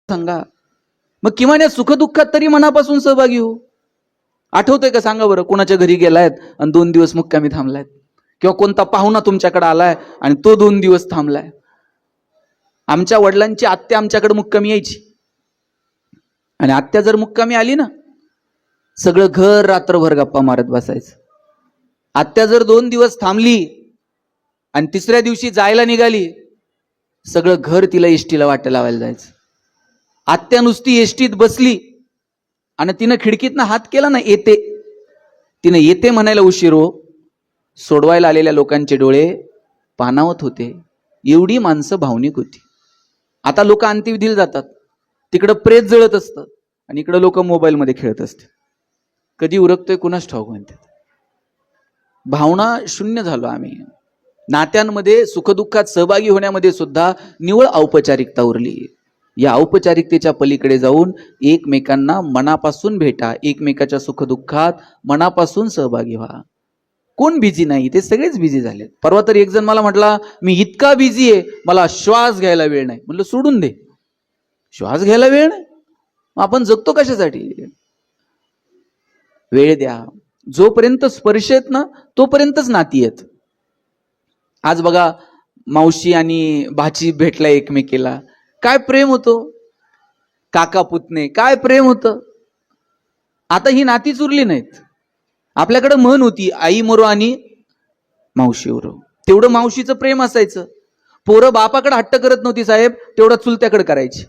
सांगा. मग किमान या सुखदुःखात तरी मनापासून सहभागी हो. आठवतंय का सांगा बरं, कोणाच्या घरी गेलायत आणि 2 दिवस मुक्कामी थांबलायत, किंवा कोणता पाहुणा तुमच्याकडे आलाय आणि तो 2 दिवस थांबलाय. आमच्या वडिलांची आत्या आमच्याकडे मुक्कामी यायची, आणि आत्या जर मुक्कामी आली ना, सगळं घर रात्रभर गप्पा मारत बसायचं. आत्या जर 2 दिवस थांबली आणि 3ऱ्या दिवशी जायला निघाली, सगळं घर तिला एसटीला वाटा लावायला जायचं. आत्या नुसती एसटीत बसली आणि तिनं खिडकीतनं हात केला ना, येते, तिनं येते म्हणायला उशीर हो, सोडवायला आलेल्या लोकांचे डोळे पाणावत होते. एवढी माणसं भावनिक होती. आता लोक अंत्यविधीला जातात, तिकडं प्रेत जळत असतं आणि इकडं लोक मोबाईलमध्ये खेळत असते. कधी उरकतोय कुणाच ठाऊक म्हणतात. भावना शून्य झालो आम्ही. नात्यांमध्ये सुखदुःखात सहभागी होण्यामध्ये सुद्धा निव्वळ औपचारिकता उरली. या औपचारिकतेच्या पलीकडे जाऊन एकमेकांना मनापासून भेटा, एकमेकाच्या सुखदुःखात मनापासून सहभागी व्हा. कोण बिझी नाही? ते सगळेच बिझी झालेत. परवा तर एक जण मला म्हटला, मी इतका बिझी आहे, मला श्वास घ्यायला वेळ नाही. म्हटलं सोडून दे, श्वास घ्यायला वेळ नाही, आपण जगतो कशासाठी? वेळ द्या. जोपर्यंत स्पर्श येत ना, तोपर्यंतच नाती आहेत. आज बघा, मावशी आणि भाची भेटला एकमेकीला, काय प्रेम होतो. काका पुतणे, काय प्रेम होतं. आता ही नातीच उरली नाहीत. आपल्याकडे म्हण होती, आई मरो आणि मावशी उरो. तेवढं मावशीचं प्रेम असायचं. पोरं बापाकडे हट्ट करत नव्हती साहेब, तेवढं चुलत्याकडे करायची.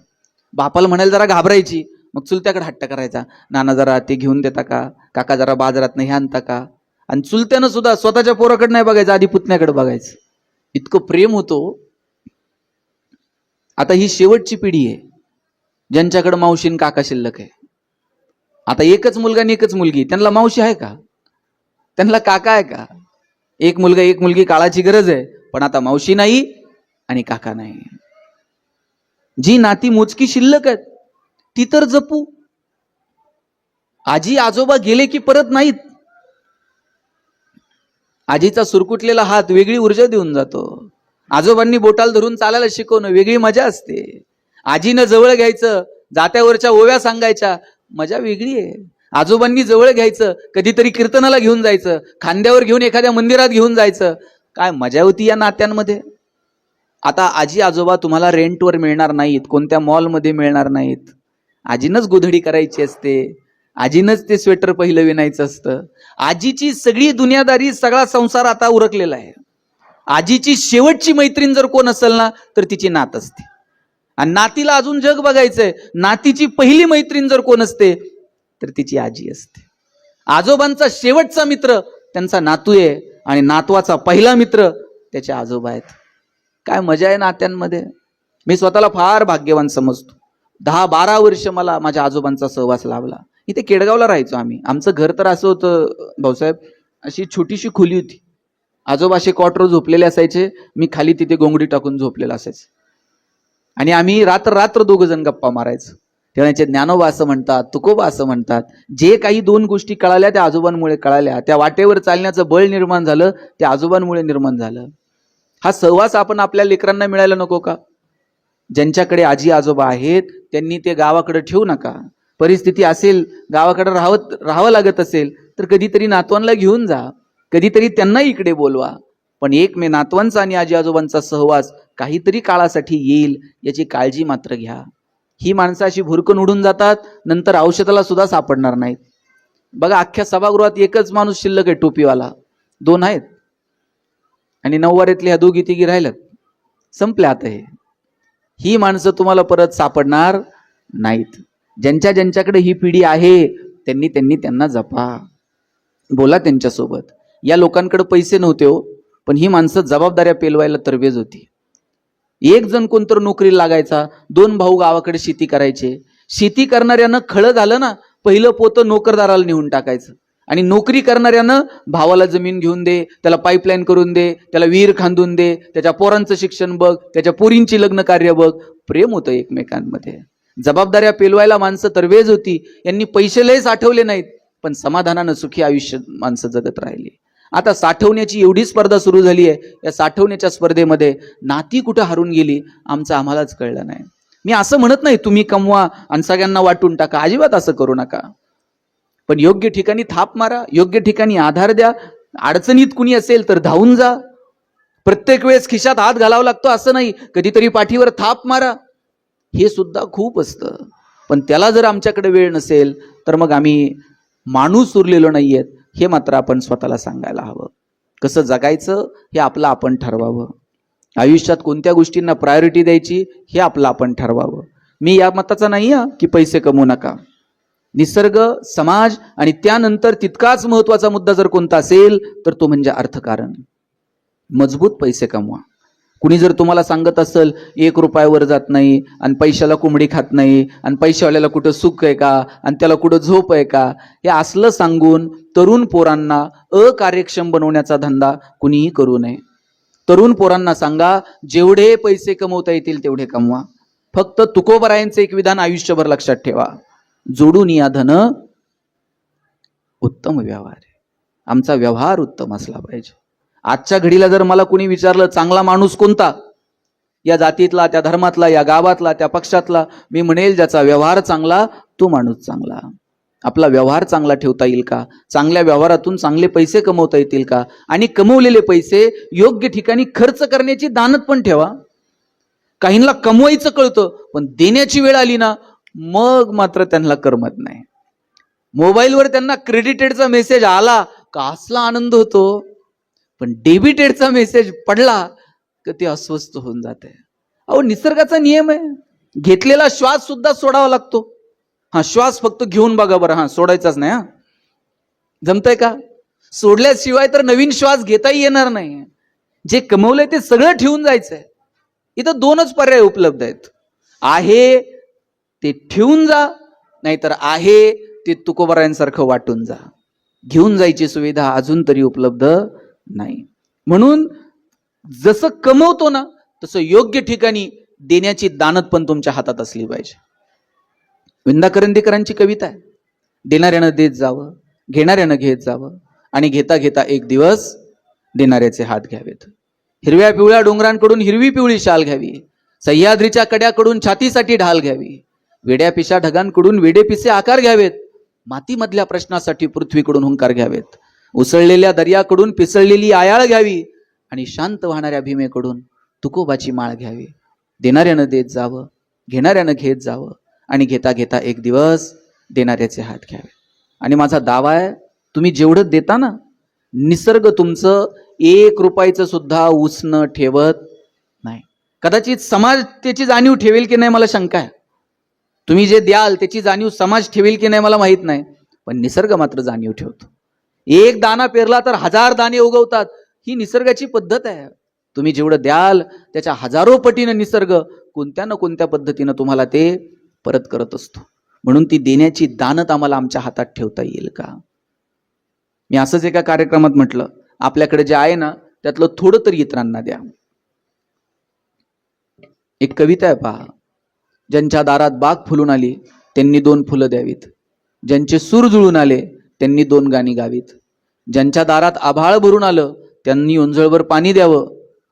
बापाला म्हणायला जरा घाबरायची, मग चुलत्याकडे हट्ट करायचा, नाना जरा ते घेऊन देता का, काका जरा बाजारात नाही आणता का. आणि चुलत्यानं सुद्धा स्वतःच्या पोराकडे नाही बघायचं, आधी पुतण्याकडे बघायचं. इतकं प्रेम होतो. आता ही शेवटची पिढी आहे ज्यांच्याकडे मावशी आणि काका शिल्लक आहे. आता एकच मुलगा आणि एकच मुलगी, त्यांना मावशी आहे का? त्यांना काका आहे का? एक मुलगा एक मुलगी, काळाची गरज आहे, पण आता मावशी नाही आणि काका नाही. जी नाती मोजकी शिल्लक आहेत ती तर जपू. आजी आजोबा गेले की परत नाहीत. आजीचा सुरकुटलेला हात वेगळी ऊर्जा देऊन जातो. आजोबांनी बोटाल धरून चालायला शिकवणं वेगळी मजा असते. आजीनं जवळ घ्यायचं, जात्यावरच्या ओव्या सांगायच्या, मजा वेगळी आहे. आजोबांनी जवळ घ्यायचं, कधीतरी कीर्तनाला घेऊन जायचं, खांद्यावर घेऊन एखाद्या मंदिरात घेऊन जायचं, काय मजा होती या नात्यांमध्ये. आता आजी आजोबा तुम्हाला रेंटवर मिळणार नाहीत, कोणत्या मॉलमध्ये मिळणार नाहीत. आजीनंच गोधडी करायची असते, आजीनंच ते स्वेटर पहिलं विणायचं असतं. आजीची सगळी दुनियादारी, सगळा संसार आता उरकलेला आहे. आजीची शेवटची मैत्रीण जर कोण असेल ना, तर तिची नात असते. आणि नातीला अजून जग बघायचंय, नातीची पहिली मैत्रीण जर कोण असते तर तिची आजी असते. आजोबांचा शेवटचा मित्र त्यांचा नातू आहे, आणि नातवाचा पहिला मित्र त्याचे आजोबा आहेत. काय मजा आहे नात्यांमध्ये. मी स्वतःला फार भाग्यवान समजतो. 10-12 वर्ष मला माझ्या आजोबांचा सहवास लाभला. इथे केडगावला राहायचो आम्ही. आमचं घर तर असं होतं भाऊसाहेब, अशी छोटीशी खोली होती. आजोबा असे क्वार्टर झोपलेले असायचे, मी खाली तिथे गोंगडी टाकून झोपलेला असायचं. आणि आम्ही रात्र 2 जण गप्पा मारायचो. तेव्हाचे ज्ञानोबा असं म्हणतात, तुकोबा असं म्हणतात, जे काही 2 गोष्टी कळाल्या त्या आजोबांमुळे कळाल्या. त्या वाटेवर चालण्याचं बळ निर्माण झालं त्या आजोबांमुळे निर्माण झालं. हा सहवास आपण आपल्या लेकरांना मिळायला नको का? ज्यांच्याकडे आजी आजोबा आहेत त्यांनी ते गावाकडे ठेवू नका. परिस्थिती असेल, गावाकडे राहावं लागत असेल तर कधीतरी नातवांना घेऊन जा, कधीतरी त्यांना इकडे बोलवा. पण नातवांचा आणि आजी आजोबांचा सहवास काहीतरी काळासाठी येईल याची काळजी मात्र घ्या. ही माणसं अशी भुरकन उडून जातात, नंतर औषधाला सुद्धा सापडणार नाहीत. बघा, अख्ख्या सभागृहात एकच माणूस शिल्लक आहे टोपीवाला, 2 आहेत, आणि 9वारीतल्या 2-3 राहिल्यात, संपल्या. आता ही माणसं तुम्हाला परत सापडणार नाहीत. ज्यांच्याकडे ही पिढी आहे त्यांना जपा, बोला त्यांच्यासोबत. या लोकांकडे पैसे नव्हते हो, पण ही माणसं जबाबदाऱ्या पेलवायला तरबेज होती. एक जण कोणतर नोकरीला लागायचा, 2 भाऊ गावाकडे शेती करायचे. शेती करणाऱ्यानं खळं झालं ना, पहिलं पोतं नोकरदाराला नेऊन टाकायचं, आणि नोकरी करणाऱ्यानं भावाला जमीन घेऊन दे, त्याला पाईपलाईन करून दे, त्याला विहीर खांदून दे, त्याच्या पोरांचं शिक्षण बघ, त्याच्या पोरींची लग्न कार्य बघ. प्रेम होतं एकमेकांमध्ये. जबाबदाऱ्या पेलवायला माणसं तरबेज होती. यांनी पैसे लय साठवले नाहीत, पण समाधानानं सुखी आयुष्य माणसं जगत राहिली. आता साठवण्याची एवढी स्पर्धा सुरू झाली आहे. या साठवण्याच्या स्पर्धेमध्ये नाती कुठं हरून गेली आमचं आम्हालाच कळलं नाही. मी असं म्हणत नाही तुम्ही कमवा आणि सगळ्यांना वाटून टाका, अजिबात असं करू नका. पण योग्य ठिकाणी थाप मारा, योग्य ठिकाणी आधार द्या. अडचणीत कुणी असेल तर धावून जा. प्रत्येक वेळेस खिशात हात घालावा लागतो असं नाही, कधीतरी पाठीवर थाप मारा, हे सुद्धा खूप असतं. पण त्याला जर आमच्याकडे वेळ नसेल तर मग आम्ही माणूस उरलेलो नाहीयेत, हे मात्र आपण स्वतःला सांगायला हवं. कसं जगायचं हे आपलं आपण ठरवावं. आयुष्यात कोणत्या गोष्टींना प्रायोरिटी द्यायची हे आपलं आपण ठरवावं. मी या मताचा नाही की पैसे कमवू नका. निसर्ग, समाज आणि त्यानंतर तितकाच महत्वाचा मुद्दा जर कोणता असेल तर तो म्हणजे अर्थकारण. मजबूत पैसे कमवा. कुणी जर तुम्हाला सांगत असेल 1 रुपयावर जात नाही आणि पैशाला कोंबडी खात नाही आणि पैशावाल्याला कुठं सुख आहे का आणि त्याला कुठं झोप आहे का, हे असलं सांगून तरुण पोरांना अकार्यक्षम बनवण्याचा धंदा कुणीही करू नये. तरुण पोरांना सांगा, जेवढे पैसे कमवता येतील तेवढे कमवा. फक्त तुकोबरायांचे एक विधान आयुष्यभर लक्षात ठेवा, जोडून या धन उत्तम व्यवहार आहे. आमचा व्यवहार उत्तम असला पाहिजे. आजच्या घडीला जर मला कुणी विचारलं चांगला माणूस कोणता, या जातीतला, त्या धर्मातला, या गावातला, त्या पक्षातला, मी म्हणेल ज्याचा व्यवहार चांगला तो माणूस चांगला. आपला व्यवहार चांगला ठेवता येईल का, चांगल्या व्यवहारातून चांगले पैसे कमवता येतील का, आणि कमवलेले पैसे योग्य ठिकाणी खर्च करण्याची दानत पण ठेवा. काहींना कमवायचं कळतं पण देण्याची वेळ आली ना मग मात्र त्यांना करमत नाही. मोबाईलवर त्यांना क्रेडिटेडचा मेसेज आला का असला आनंद होतो, पण डेबिटेडचा मेसेज पडला का ते अस्वस्थ होऊन जाते. अहो, निसर्गाचा नियम आहे, घेतलेला श्वास सुद्धा सोडावा लागतो. श्वास फक्त घेऊन बघा बरं, सोडायचाच नाही. जमतंय का? सोडल्याशिवाय तर नवीन श्वास घेताही येणार नाही. जे कमवलंय ते सगळं ठेवून जायचंय. इथं 2च पर्याय उपलब्ध आहेत, आहे ते ठेवून जा, नाहीतर आहे ते तुकोबरायांसारखं वाटून जा. घेऊन जायची सुविधा अजून तरी उपलब्ध नाही. म्हणून जसं कमवतो ना तसं योग्य ठिकाणी देण्याची दानत पण तुमच्या हातात असली पाहिजे. विंदा करंदीकरांची कविता आहे, देणाऱ्यानं देत जावं, घेणाऱ्यानं घेत जावं, आणि घेता घेता एक दिवस देणाऱ्याचे हात घ्यावेत. हिरव्या पिवळ्या डोंगरांकडून हिरवी पिवळी शाल घ्यावी, सह्याद्रीच्या कड्याकडून छातीसाठी ढाल घ्यावी, वेड्या पिशा ढगांकडून वेडे पिसे आकार घ्यावेत, मातीमधल्या प्रश्नासाठी पृथ्वीकडून हुंकार घ्यावेत, उसळलेल्या दर्याकडून पिसळलेली आयाळ घ्यावी, आणि शांत वाहणाऱ्या भीमेकडून तुकोबाची माळ घ्यावी. देणाऱ्यानं देत जावं, घेणाऱ्यानं घेत जावं, आणि घेता घेता एक दिवस देणाऱ्याचे हात घ्यावे. आणि माझा दावा आहे, तुम्ही जेवढं देता ना, निसर्ग तुमचं 1 रुपयाचं सुद्धा उसणं ठेवत नाही. कदाचित समाज त्याची जाणीव ठेवेल की नाही मला शंका आहे. तुम्ही जे द्याल त्याची जाणीव समाज ठेवेल की नाही मला माहित नाही, पण निसर्ग मात्र जाणीव ठेवतो. 1 दाना पेरला तर 1000 दाणे उगवतात, ही निसर्गाची पद्धत आहे. तुम्ही जेवढं द्याल त्याच्या हजारो पटीनं निसर्ग कोणत्या ना कोणत्या पद्धतीनं तुम्हाला ते परत करत असतो. म्हणून ती देण्याची दानत आम्हाला आमच्या हातात ठेवता येईल का? मी असंच एका कार्यक्रमात म्हटलं, आपल्याकडे जे आहे ना त्यातलं थोडं तरी इतरांना द्या. एक कविता आहे पहा, ज्यांच्या दारात बाग फुलून आली त्यांनी 2 फुलं द्यावीत, ज्यांचे सूर जुळून आले त्यांनी 2 गाणी गावीत, ज्यांच्या दारात आभाळ भरून आलं त्यांनी ओंजळभर पाणी द्यावं,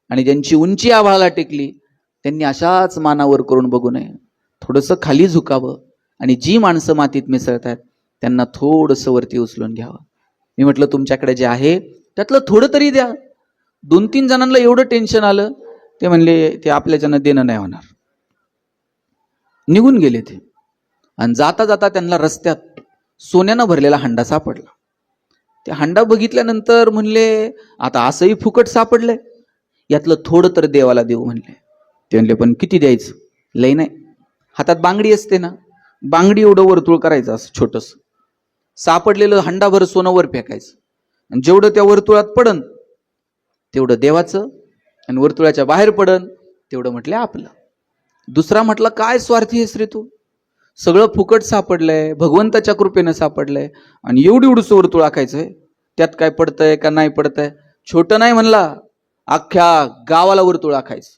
आणि ज्यांची उंची आभाळाला टेकली त्यांनी अशाच मानावर करून बघू नये, थोडंसं खाली झुकावं, आणि जी माणसं मातीत मिसळतात त्यांना थोडंसं वरती उचलून घ्यावं. मी म्हटलं तुमच्याकडे जे आहे त्यातलं थोडं तरी द्या. 2-3 जणांना एवढं टेन्शन आलं, ते म्हणले ते आपल्याच्यानं देणं नाही होणार, निघून गेले ते. आणि जाता जाता त्यांना रस्त्यात सोन्यानं भरलेला हंडा सापडला. ते हंडा बघितल्यानंतर म्हणले आता असंही फुकट सापडलंय, यातलं थोडं तर देवाला देऊ म्हणले. ते म्हणले पण किती द्यायचं? लय नाही. हातात बांगडी असते ना, बांगडी एवढं वर्तुळ करायचं असं छोटस, सापडलेलं हंडाभर सोनं वर फेकायचं, आणि जेवढं त्या वर्तुळात पडन तेवढं देवाचं, आणि वर्तुळाच्या बाहेर पडन तेवढं म्हटलं आपलं. दुसरा म्हटलं काय स्वार्थी आहेस रे तू, सगळं फुकट सापडलंय, भगवंताच्या कृपेनं सापडलंय, आणि एवढी एवढंच वर्तुळ आखायचंय, त्यात काय पडतंय का नाही पडतंय? छोटं नाही म्हणला, अख्ख्या गावाला वर्तुळ आखायचं.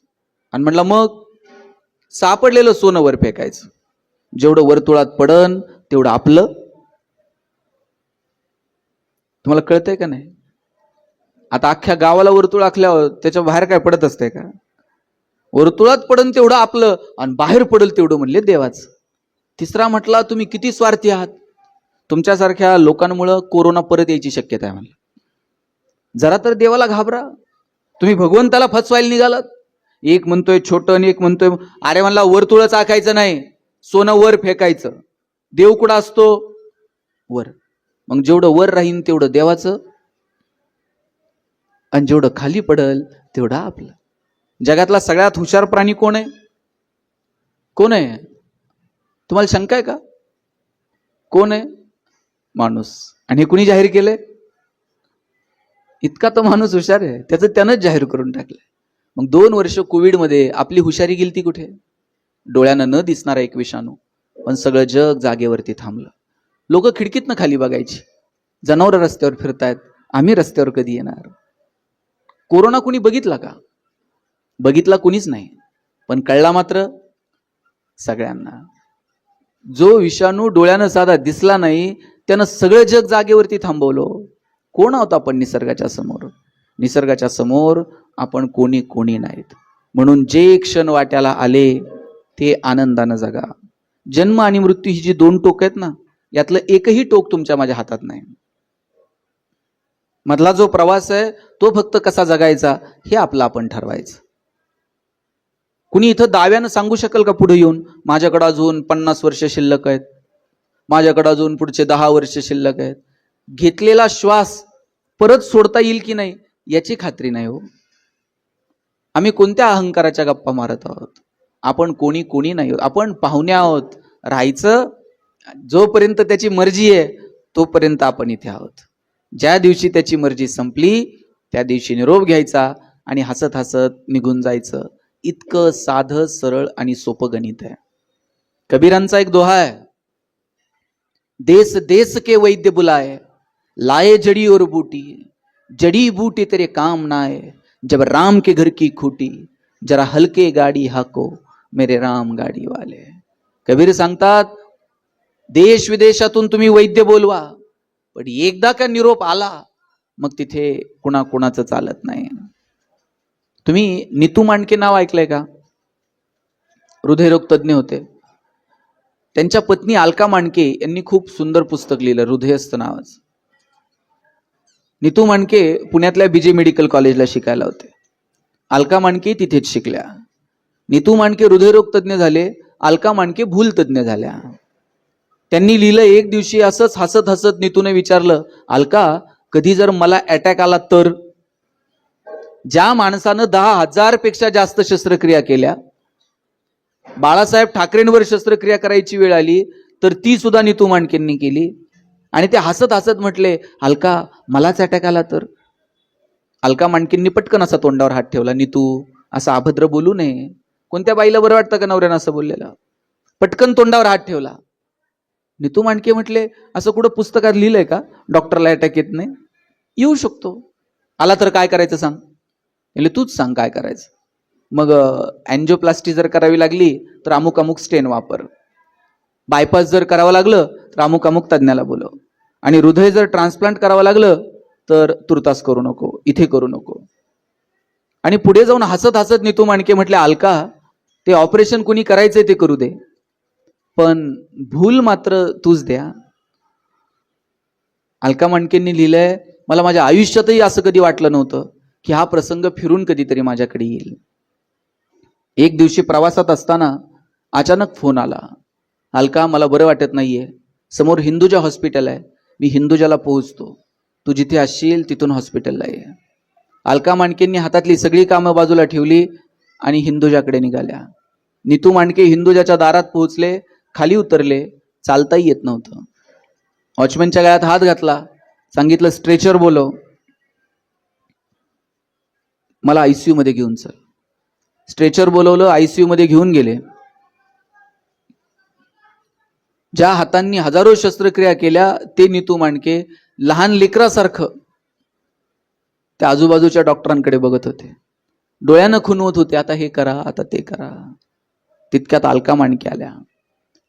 आणि म्हटलं मग सापडलेलं सोनं वर फेकायचं, जेवढं वर्तुळात पडन तेवढं आपलं. तुम्हाला कळतंय का नाही? आता अख्ख्या गावाला वर्तुळ आखल्यावर त्याच्या बाहेर काय पडत असतंय का? वर्तुळात पडन तेवढं आपलं आणि बाहेर पडल तेवढं म्हणले देवाचं. तिसरा म्हटला तुम्ही किती स्वार्थी आहात, तुमच्यासारख्या लोकांमुळं कोरोना परत यायची शक्यता आहे म्हणलं. जरा तर देवाला घाबरा. तुम्ही भगवंताला फसवायला निघालात. एक म्हणतोय छोटं आणि एक म्हणतोय अरे म्हणला वर्तुळच आखायचं नाही, सोनं वर फेकायचं. देव कुठं असतो? वर. मग जेवढं वर राहीन तेवढं देवाचं आणि जेवढं खाली पडल तेवढं आपलं. जगातला सगळ्यात हुशार प्राणी कोण आहे? कोण आहे? तुम्हाला शंका आहे का? कोण आहे? माणूस. आणि हे कुणी जाहीर केलंय? इतका तो माणूस हुशार आहे, त्याचं त्यानंच जाहीर करून टाकलंय. मग 2 वर्ष कोविडमध्ये आपली हुशारी गेलती कुठे? डोळ्यानं न दिसणारा एक विषाणू, पण सगळं जग जागेवरती थांबलं. लोक खिडकीतनं खाली बघायची, जनावरं रस्त्यावर फिरतायत, आम्ही रस्त्यावर कधी येणार? कोरोना कुणी बघितला का? बघितला कुणीच नाही, पण कळला मात्र सगळ्यांना. जो विषाणू डोळ्यानं साधा दिसला नाही त्यानं सगळं जग जागेवरती थांबवलं. कोण आहोत आपण निसर्गाच्या समोर? निसर्गाच्या समोर आपण कोणी कोणी नाहीत. म्हणून जे क्षण वाट्याला आले ते आनंदानं जगा. जन्म आणि मृत्यू ही जी 2 टोक आहेत ना, यातलं एकही टोक तुमच्या माझ्या हातात नाही. मधला जो प्रवास आहे तो फक्त कसा जगायचा हे आपलं आपण ठरवायचं. कुणी इथं दाव्यानं सांगू शकेल का पुढे येऊन माझ्याकडे अजून 50 वर्ष शिल्लक आहेत, माझ्याकडे अजून पुढचे 10 वर्ष शिल्लक आहेत? घेतलेला श्वास परत सोडता येईल की नाही याची खात्री नाही हो. आम्ही कोणत्या अहंकाराच्या गप्पा मारत आहोत? आपण कोणी कोणी नाही आहोत, आपण पाहुणे आहोत. राहायचं जोपर्यंत त्याची मर्जी आहे तोपर्यंत आपण इथे आहोत. ज्या दिवशी त्याची मर्जी संपली त्या दिवशी निरोप घ्यायचा आणि हसत हसत निघून जायचं. इतकं साधं सरळ आणि सोपं गणित आहे. कबीरांचा एक दोहा आहे, देश देश के वैद्य बुलाए, लाए जड़ी और बूटी, जड़ी बूटी तेरे काम ना आए, जब राम के घर की खूटी, जरा हलके गाडी हाको मेरे राम गाडी वाले. कबीर सांगतात, देश विदेशातून तुम्ही वैद्य बोलवा, पण एकदा का निरोप आला मग तिथे कुणाकुणाचं चालत नाही. तुम्ही नीतू मांडके नाव ऐकलंय का? हृदयरोग तज्ज्ञ होते. त्यांच्या पत्नी अलका मांडके यांनी खूप सुंदर पुस्तक लिहिलं, हृदयस्थ नावाचं. नीतू मांडके पुण्यातल्या बीजे मेडिकल कॉलेजला शिकायला होते. अलका मांडके तिथेच शिकल्या. नीतू मांडके हृदयरोग तज्ज्ञ झाले, अलका मांडके भूल तज्ज्ञ झाल्या. त्यांनी लिहिलं, एक दिवशी असंच हसत हसत नीतूने विचारलं, अलका कधी जर मला अटॅक आला तर? ज्या माणसानं 10,000 पेक्षा जास्त शस्त्रक्रिया केल्या, बाळासाहेब ठाकरेंवर शस्त्रक्रिया करायची वेळ आली तर ती सुद्धा नीतू मांडकेंनी केली. आणि ते हसत हसत म्हटले, अलका मलाच अटॅक आला तर? अलका मांडकेंनी पटकन असा तोंडावर हात ठेवला. नीतू असं अभद्र बोलू नये. कोणत्या बाईला बरं वाटतं का नवऱ्यानं असं बोललेलं? पटकन तोंडावर हात ठेवला. नीतू मांडके म्हटले, असं कुठं पुस्तकात लिहिलंय का डॉक्टरला अटॅक येत नाही? येऊ शकतो. आला तर काय करायचं सांग? म्हणजे तूच सांग काय करायचं. मग अँजिओप्लास्टी जर करावी लागली तर अमुक अमुक स्टेन वापर. बायपास जर करावं लागलं तर अमुक अमुक तज्ज्ञाला बोलव. आणि हृदय जर ट्रान्सप्लांट करावं लागलं तर तुर्तास करू नको, इथे करू नको. आणि पुढे जाऊन हसत हसत नीतू मांडके म्हटले, अलका ते ऑपरेशन कोणी करायचंय ते करू दे, पण भूल मात्र तूच द्या. अलका मांडकेंनी लिहिलंय, मला माझ्या आयुष्यातही असं कधी वाटलं नव्हतं की हा प्रसंग फिरून कधीतरी माझ्याकडे येईल. एक दिवशी प्रवासात असताना अचानक फोन आला, अलका मला बरं वाटत नाहीये, समोर हिंदुजा हॉस्पिटल आहे, मी हिंदुजाला पोहोचतो, तू जिथे असशील तिथून हॉस्पिटलला ये. अलका मांडकेंनी हातातली सगळी कामं बाजूला ठेवली आणि हिंदुजाकडे निघाल्या. नीतू मांडके हिंदुजाच्या दारात पोहोचले, खाली उतरले, चालताही येत नव्हतं. वॉचमॅनच्या गळ्यात हात घातला, सांगितलं स्ट्रेचर बोलव, मला आयसीयू मध्ये घेऊन चल. स्ट्रेचर बोलवलं, आयसीयू मध्ये घेऊन गेले. ज्या हातांनी हजारो शस्त्रक्रिया केल्या ते नीतू मांडके लहान लेकरासारखं त्या आजूबाजूच्या डॉक्टरांकडे बघत होते, डोळ्यानं खुणवत होते, आता हे करा, आता ते करा. तितक्यात अलका मांडके आल्या.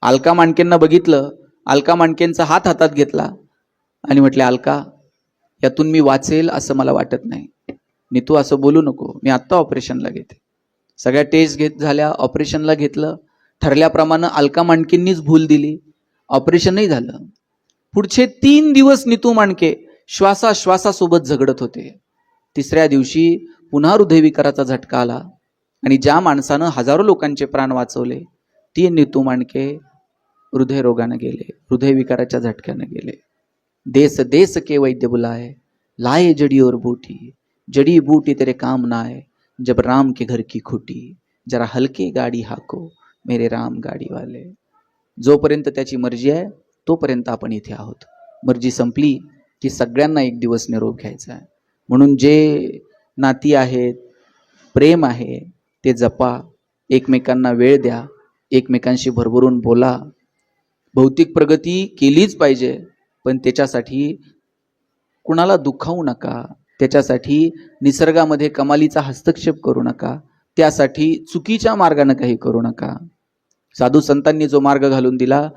अलका मांडकेंना बघितलं, अलका मांडकेंचा हात हातात घेतला आणि म्हटले, अलका यातून मी वाचेल असं मला वाटत नाही. नीतू असं बोलू नको, मी आत्ता ऑपरेशनला घेते. सगळ्या टेस्ट झाल्या, ऑपरेशनला घेतलं. ठरल्याप्रमाणे अलका मांडकेंनीच भूल दिली, ऑपरेशनही झालं. पुढचे 3 दिवस नीतू मांडके श्वासासोबत झगडत होते. तिसऱ्या दिवशी पुन्हा हृदयविकाराचा झटका आला आणि ज्या माणसानं हजारो लोकांचे प्राण वाचवले ती नीतू मांडके हृदयरोगाने गेले, हृदयविकाराच्या झटक्याने गेले. देश देश के वैद्य बुलाए, लाए जड़ी और बूटी, जड़ी बूटी तेरे काम ना आए, जब राम के घर की खुटी, जरा हलके गाडी हाको मेरे राम गाडी वाले. जोपर्यंत त्याची मर्जी आहे तोपर्यंत आपण इथे आहोत. मर्जी संपली की सगळ्यांना एक दिवस निरोप घ्यायचा आहे. म्हणून जे नाती आहेत, प्रेम आहे ते जपा, एकमेकांना वेळ द्या, एकमेकांशी भरभरून बोला. भौतिक प्रगती केलीच पाहिजे, पण त्याच्यासाठी कुणाला दुखावू नका, त्याच्यासाठी निसर्गामध्ये कमालीचा हस्तक्षेप करू नका, त्यासाठी चुकीच्या मार्गाने काही करू नका. साधू संतांनी जो मार्ग घालून दिला